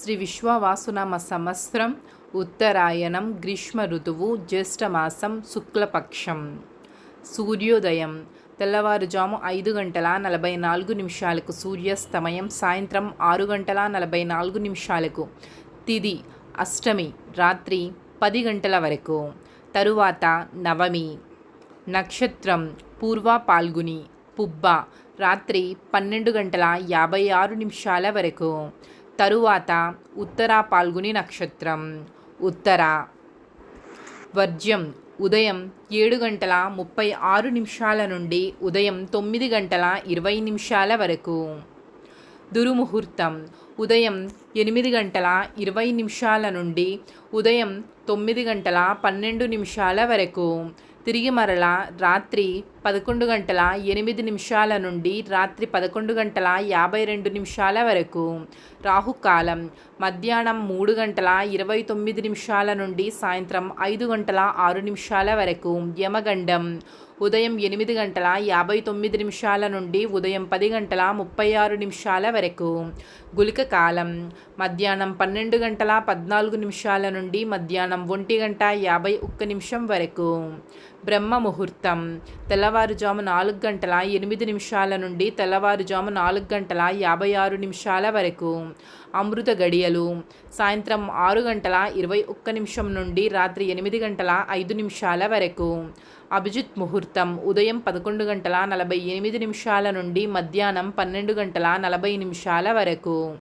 శ్రీ విశ్వవాసునామ సంవత్సరం ఉత్తరాయణం గ్రీష్మ ఋతువు జ్యేష్ఠమాసం శుక్లపక్షం. సూర్యోదయం తెల్లవారుజాము 5:44 సూర్యాస్తమయం సాయంత్రం 6:44 తిథి అష్టమి రాత్రి 10 గంటల వరకు. తరువాత నవమి. నక్షత్రం పూర్వ పాల్గుని పుబ్బ రాత్రి 12:56 వరకు. తరువాత ఉత్తర పాల్గుని నక్షత్రం ఉత్తర. వర్జ్యం ఉదయం 7:36 నుండి ఉదయం 9:20 వరకు. దుర్ముహూర్తం ఉదయం 8:20 నుండి ఉదయం 9:12 వరకు. తిరిగి మరలా రాత్రి 11:08 నుండి రాత్రి 11:52 వరకు. రాహుకాలం మధ్యాహ్నం 3:29 నుండి సాయంత్రం 5:06 వరకు. యమగండం ఉదయం 8:59 నుండి ఉదయం 10:36 వరకు. గుళిక కాలం మధ్యాహ్నం 12:14 నుండి మధ్యాహ్నం 1:51 వరకు. బ్రహ్మ ముహూర్తం తెల్లవారుజాము 4:08 నుండి తెల్లవారుజాము 4:56 వరకు. అమృత గడియలు సాయంత్రం 6:21 నుండి రాత్రి 8:05 వరకు. అభిజిత్ ముహూర్తం ఉదయం 11:48 నుండి మధ్యాహ్నం 12:40 వరకు.